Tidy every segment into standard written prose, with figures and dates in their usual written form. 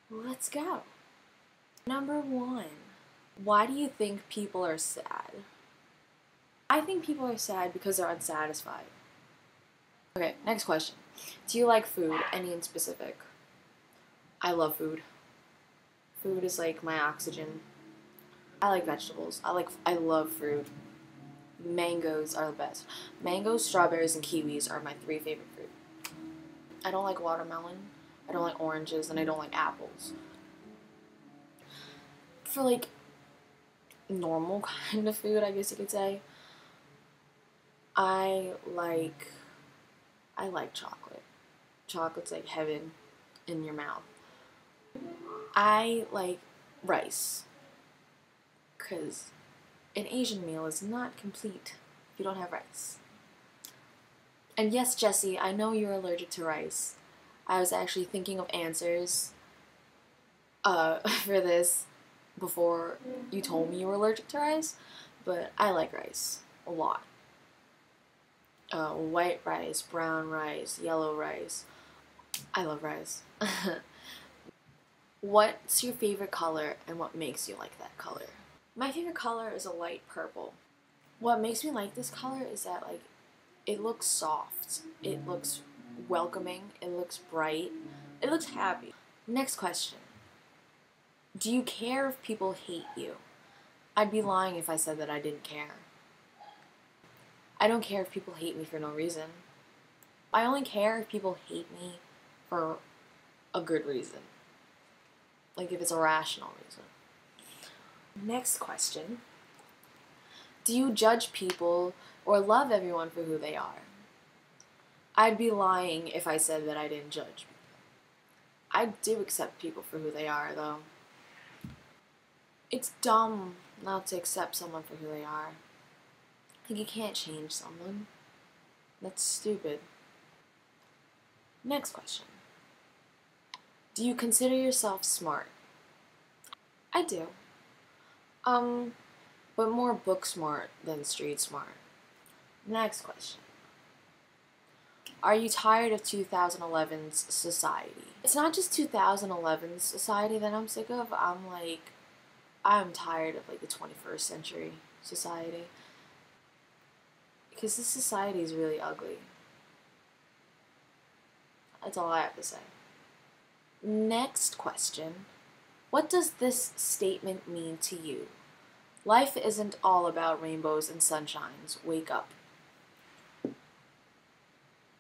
Let's go. Number 1. Why do you think people are sad? I think people are sad because they're unsatisfied. Okay, next question. Do you like food? Any in specific? I love food. Food is like my oxygen. I like vegetables. I love fruit. Mangoes are the best. Mangoes, strawberries, and kiwis are my 3 favorite fruit. I don't like watermelon, I don't like oranges, and I don't like apples. For like normal kind of food, I guess you could say, I like chocolate. Chocolate's like heaven in your mouth. I like rice, because an Asian meal is not complete if you don't have rice. And yes, Jessie, I know you're allergic to rice. I was actually thinking of answers for this before you told me you were allergic to rice, but I like rice a lot. White rice, brown rice, yellow rice. I love rice. What's your favorite color and what makes you like that color? My favorite color is a light purple. What makes me like this color is that, like, it looks soft, it looks welcoming, it looks bright, it looks happy. Next question. Do you care if people hate you? I'd be lying if I said that I didn't care. I don't care if people hate me for no reason. I only care if people hate me for a good reason. Like if it's a rational reason. Next question. Do you judge people or love everyone for who they are? I'd be lying if I said that I didn't judge people. I do accept people for who they are, though. It's dumb not to accept someone for who they are. Like, you can't change someone. That's stupid. Next question. Do you consider yourself smart? I do. But more book smart than street smart. Next question. Are you tired of 2011's society? It's not just 2011's society that I'm sick of. I'm tired of like the 21st century society. Because this society is really ugly. That's all I have to say. Next question. What does this statement mean to you? Life isn't all about rainbows and sunshines. Wake up.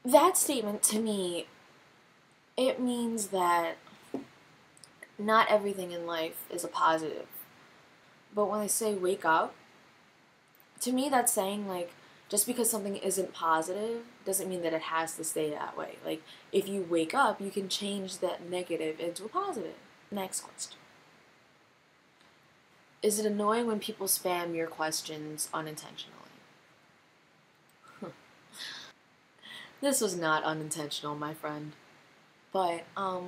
That statement to me, it means that not everything in life is a positive. But when I say wake up, to me that's saying, like, just because something isn't positive doesn't mean that it has to stay that way. Like, if you wake up, you can change that negative into a positive. Next question. Is it annoying when people spam your questions unintentionally? This was not unintentional, my friend. But, I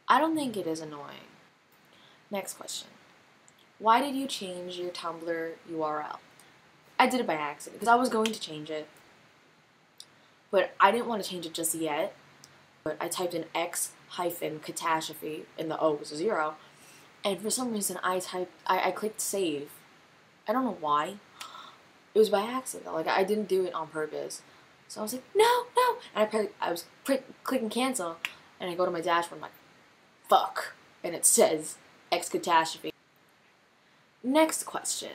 don't think it is annoying. Next question. Why did you change your Tumblr URL? I did it by accident, because I was going to change it. But I didn't want to change it just yet. But I typed in X-catastrophe, and the O was a 0. And for some reason, I clicked save. I don't know why. It was by accident. Like, I didn't do it on purpose. So I was like, no. And I was clicking cancel. And I go to my dashboard, I'm like, fuck. And it says X-catastrophe. Next question.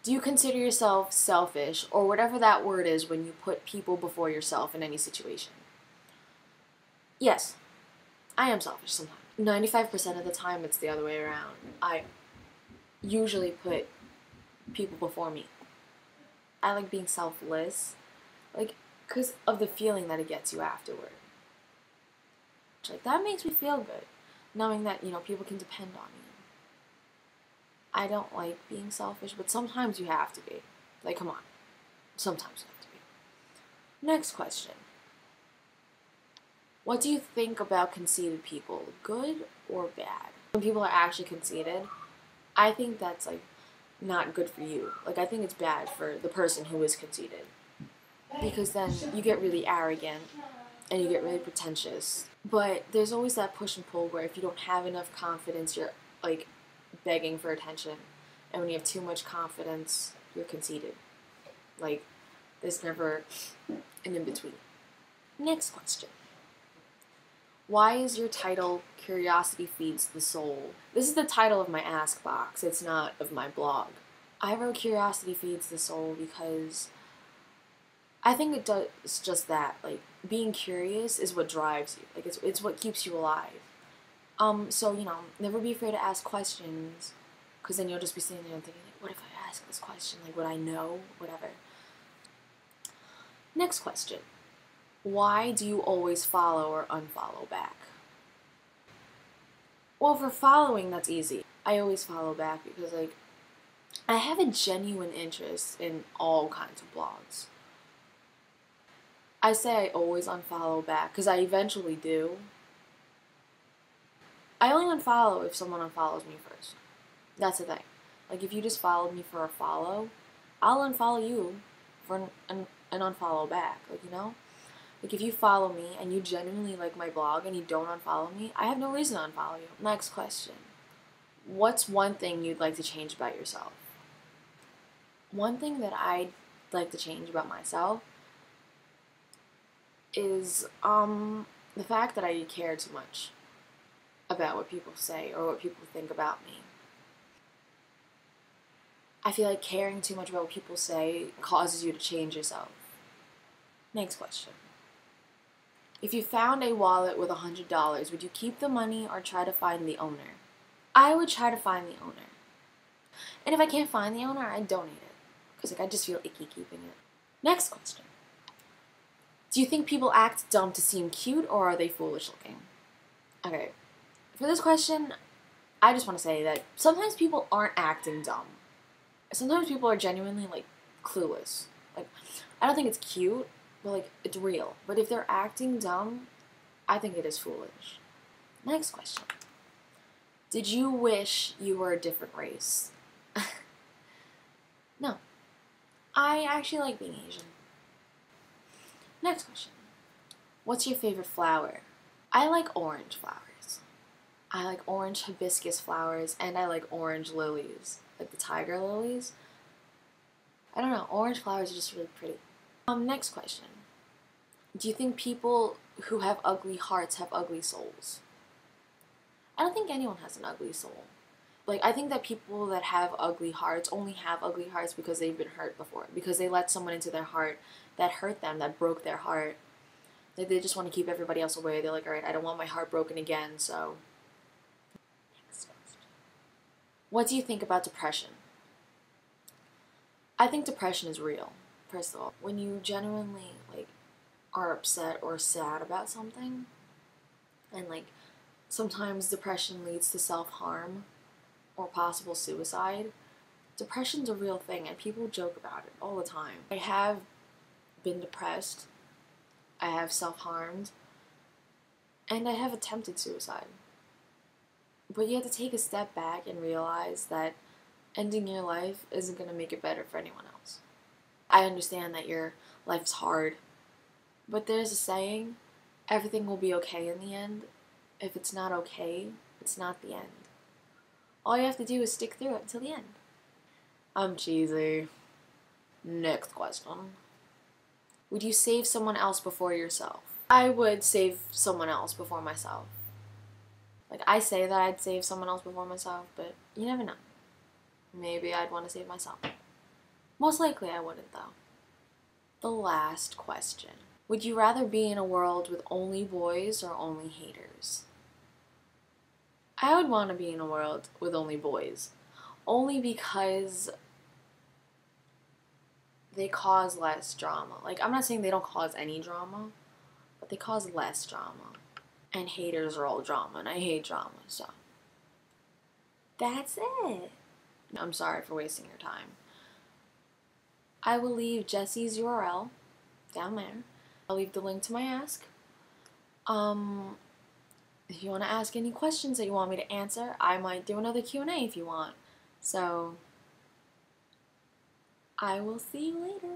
Do you consider yourself selfish, or whatever that word is when you put people before yourself in any situation? Yes, I am selfish sometimes. 95% of the time it's the other way around. I usually put people before me. I like being selfless, like, because of the feeling that it gets you afterward. Like, that makes me feel good, knowing that, people can depend on you. I don't like being selfish, but sometimes you have to be. Like, come on. Sometimes you have to be. Next question. What do you think about conceited people? Good or bad? When people are actually conceited, I think that's, like, not good for you. Like, I think it's bad for the person who is conceited. Because then you get really arrogant, and you get really pretentious. But there's always that push and pull where if you don't have enough confidence, you're like begging for attention. And when you have too much confidence, you're conceited. Like, there's never an in-between. Next question. Why is your title Curiosity Feeds the Soul? This is the title of my Ask box. It's not of my blog. I wrote Curiosity Feeds the Soul because I think it does just that. Like, being curious is what drives you. Like, it's what keeps you alive. So, never be afraid to ask questions, because then you'll just be sitting there and thinking, like, what if I ask this question? Like, would I know? Whatever. Next question. Why do you always follow or unfollow back? Well, for following, that's easy. I always follow back because, like, I have a genuine interest in all kinds of blogs. I say I always unfollow back because I eventually do. I only unfollow if someone unfollows me first. That's the thing. Like, if you just followed me for a follow, I'll unfollow you for an unfollow back. Like, Like, if you follow me and you genuinely like my blog and you don't unfollow me, I have no reason to unfollow you. Next question. What's one thing you'd like to change about yourself? One thing that I'd like to change about myself is the fact that I care too much about what people say or what people think about me. I feel like caring too much about what people say causes you to change yourself. Next question. If you found a wallet with $100, would you keep the money or try to find the owner? I would try to find the owner. And if I can't find the owner, I'd donate it. Because I just feel icky keeping it. Next question. Do you think people act dumb to seem cute, or are they foolish looking? Okay. For this question, I just want to say that sometimes people aren't acting dumb. Sometimes people are genuinely, like, clueless. Like, I don't think it's cute, but, like, it's real. But if they're acting dumb, I think it is foolish. Next question. Did you wish you were a different race? No. I actually like being Asian. Next question. What's your favorite flower? I like orange flowers. I like orange hibiscus flowers, and I like orange lilies. Like the tiger lilies. I don't know, orange flowers are just really pretty. Next question. Do you think people who have ugly hearts have ugly souls? I don't think anyone has an ugly soul. Like, I think that people that have ugly hearts only have ugly hearts because they've been hurt before. Because they let someone into their heart that hurt them, that broke their heart. Like, they just want to keep everybody else away. They're like, alright, I don't want my heart broken again, so. Next question. What do you think about depression? I think depression is real, first of all. When you genuinely, like, are upset or sad about something, and, like, sometimes depression leads to self-harm or possible suicide, depression's a real thing, and people joke about it all the time. I have been depressed, I have self-harmed, and I have attempted suicide. But you have to take a step back and realize that ending your life isn't going to make it better for anyone else. I understand that your life's hard, but there's a saying, everything will be okay in the end. If it's not okay, it's not the end. All you have to do is stick through it until the end. I'm cheesy. Next question. Would you save someone else before yourself? I would save someone else before myself. Like, I say that I'd save someone else before myself, but you never know. Maybe I'd want to save myself. Most likely I wouldn't, though. The last question. Would you rather be in a world with only boys or only haters? I would want to be in a world with only boys. Only because they cause less drama. Like, I'm not saying they don't cause any drama, but they cause less drama. And haters are all drama, and I hate drama, so. That's it. I'm sorry for wasting your time. I will leave Jesse's URL down there. I'll leave the link to my ask. If you want to ask any questions that you want me to answer, I might do another Q&A if you want. So, I will see you later.